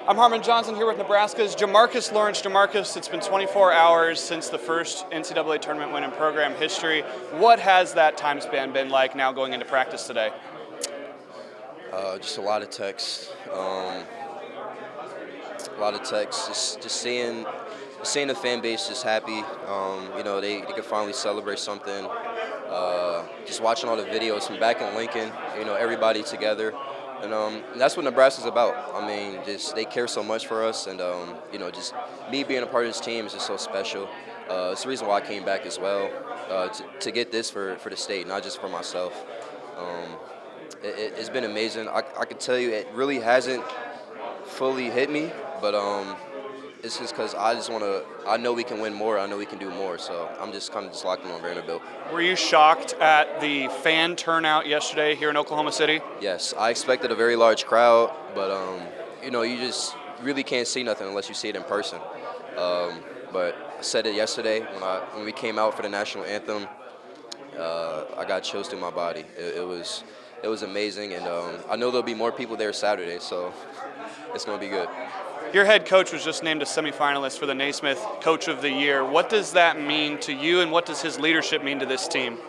I'm Harmon Johnsen here with Nebraska's Jamarques Lawrence. Jamarques, it's been 24 hours since the first NCAA tournament win in program history. What has that time span been like now going into practice today? Just a lot of texts. Just seeing the fan base just happy. They could finally celebrate something. Just watching all the videos from back in Lincoln. Everybody together. And that's what Nebraska's about. I mean, just they care so much for us, and just me being a part of this team is just so special. It's the reason why I came back as well, to get this for the state, not just for myself. It's been amazing. I can tell you, it really hasn't fully hit me, but it's just because I know we can win more. I know we can do more. So I'm just kind of just locked in on Vanderbilt. Were you shocked at the fan turnout yesterday here in Oklahoma City? Yes, I expected a very large crowd, but you just really can't see nothing unless you see it in person. But I said it yesterday when we came out for the national anthem. I got chills through my body. It was amazing, and I know there'll be more people there Saturday, so it's going to be good. Your head coach was just named a semifinalist for the Naismith Coach of the Year. What does that mean to you, and what does his leadership mean to this team?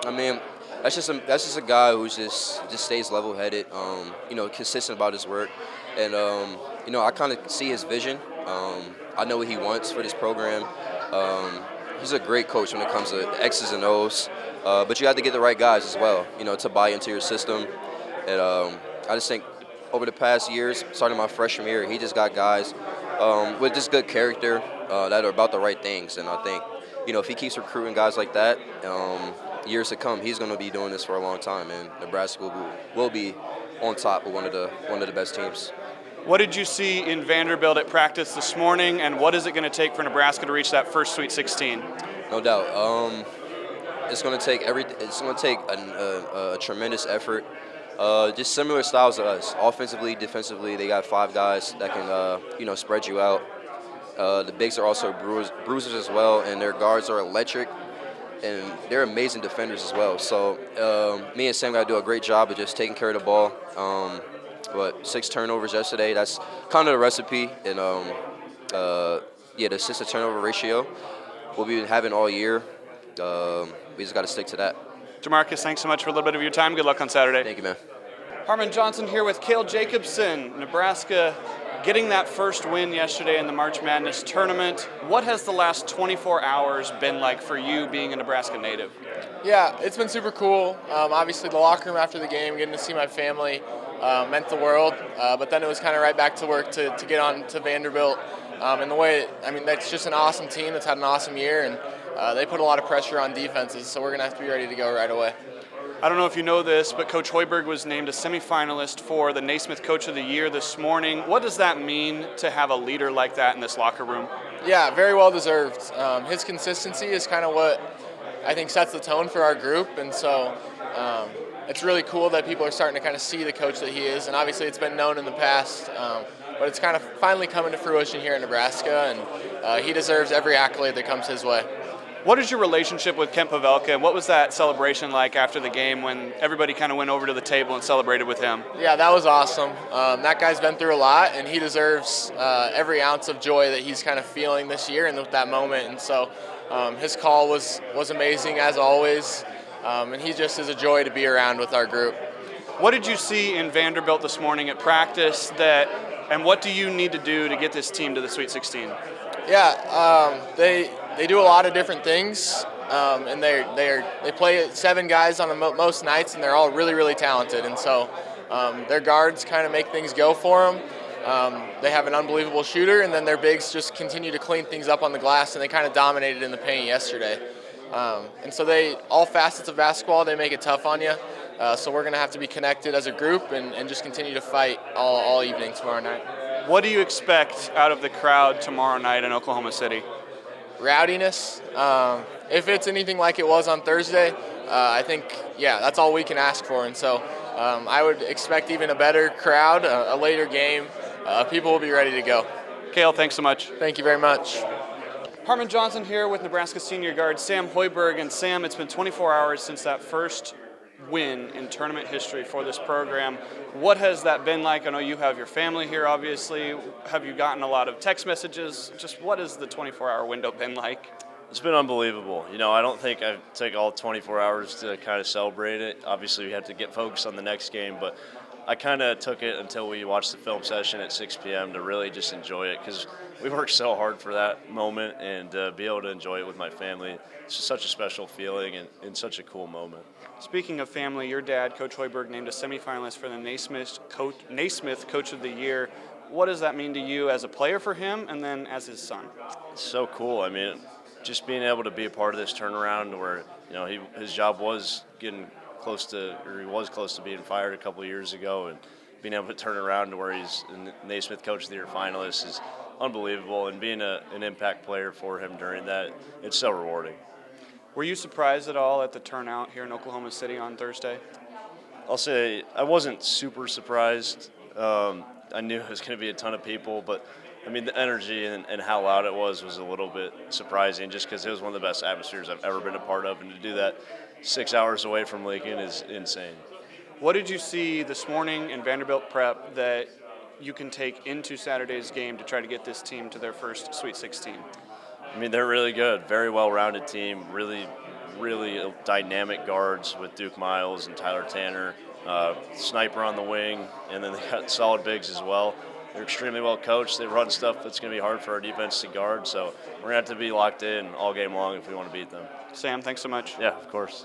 I mean, that's just a guy who just stays level-headed, consistent about his work, and I kind of see his vision. I know what he wants for this program. He's a great coach when it comes to X's and O's, but you have to get the right guys as well, to buy into your system. And I just think over the past years, starting my freshman year, he just got guys with just good character that are about the right things. And I think, if he keeps recruiting guys like that, years to come, he's going to be doing this for a long time, and Nebraska will be on top of one of the best teams. What did you see in Vanderbilt at practice this morning, and what is it going to take for Nebraska to reach that first Sweet 16? No doubt. It's going to take a tremendous effort. Just similar styles to us. Offensively, defensively, they got 5 guys that can spread you out. The bigs are also bruisers as well, and their guards are electric, and they're amazing defenders as well. So me and Sam got to do a great job of just taking care of the ball. But 6 turnovers yesterday, that's kind of the recipe. And the assist to turnover ratio we'll be having all year. We just got to stick to that. Jamarques, thanks so much for a little bit of your time. Good luck on Saturday. Thank you, man. Harmon Johnsen here with Cale Jacobsen. Nebraska getting that first win yesterday in the March Madness tournament. What has the last 24 hours been like for you being a Nebraska native? Yeah, it's been super cool. Obviously, the locker room after the game, getting to see my family meant the world. But then it was kind of right back to work to get on to Vanderbilt. And that's just an awesome team that's had an awesome year, and they put a lot of pressure on defenses, so we're going to have to be ready to go right away. I don't know if you know this, but Coach Hoiberg was named a semifinalist for the Naismith Coach of the Year this morning. What does that mean to have a leader like that in this locker room? Yeah, very well deserved. His consistency is kind of what I think sets the tone for our group, and so it's really cool that people are starting to kind of see the coach that he is, and obviously it's been known in the past, but it's kind of finally coming to fruition here in Nebraska, and he deserves every accolade that comes his way. What is your relationship with Kent Pavelka, and what was that celebration like after the game when everybody kind of went over to the table and celebrated with him? Yeah, that was awesome. That guy's been through a lot, and he deserves every ounce of joy that he's kind of feeling this year and with that moment. And so his call was amazing as always, and he just is a joy to be around with our group. What did you see in Vanderbilt this morning at practice and what do you need to do to get this team to the Sweet 16? Yeah, they do a lot of different things, and they play 7 guys on most nights, and they're all really, really talented. And so their guards kind of make things go for them. They have an unbelievable shooter, and then their bigs just continue to clean things up on the glass, and they kind of dominated in the paint yesterday. And so all facets of basketball, they make it tough on you. So we're going to have to be connected as a group and just continue to fight all evening tomorrow night. What do you expect out of the crowd tomorrow night in Oklahoma City? Rowdiness. If it's anything like it was on Thursday, I think, that's all we can ask for. And so I would expect even a better crowd, a later game. People will be ready to go. Cale, thanks so much. Thank you very much. Harmon Johnsen here with Nebraska senior guard Sam Hoiberg. And Sam, it's been 24 hours since that first win in tournament history for this program. What has that been like? I know you have your family here, obviously. Have you gotten a lot of text messages? Just what has the 24-hour window been like? It's been unbelievable. I don't think I take all 24 hours to kind of celebrate it. Obviously, we have to get focused on the next game, but I kind of took it until we watched the film session at 6 p.m. to really just enjoy it, because we worked so hard for that moment, and be able to enjoy it with my family, it's just such a special feeling and such a cool moment. Speaking of family, your dad, Coach Hoiberg, named a semifinalist for the Naismith Coach of the Year. What does that mean to you as a player for him and then as his son? It's so cool. I mean, just being able to be a part of this turnaround where, his job was getting close to, or he was close to being fired a couple of years ago, and being able to turn around to where he's a Naismith Coach of the Year finalist is unbelievable, and being an impact player for him during that, it's so rewarding. Were you surprised at all at the turnout here in Oklahoma City on Thursday? I'll say I wasn't super surprised. I knew it was going to be a ton of people, but I mean, the energy and how loud it was a little bit surprising, just because it was one of the best atmospheres I've ever been a part of, and to do that 6 hours away from Lincoln is insane. What did you see this morning in Vanderbilt prep that you can take into Saturday's game to try to get this team to their first Sweet 16? I mean, they're really good, very well-rounded team, really dynamic guards with Duke Miles and Tyler Tanner, sniper on the wing, and then they got solid bigs as well. They're extremely well coached. They run stuff that's going to be hard for our defense to guard, so we're going to have to be locked in all game long if we want to beat them. Sam, thanks so much. Yeah, of course.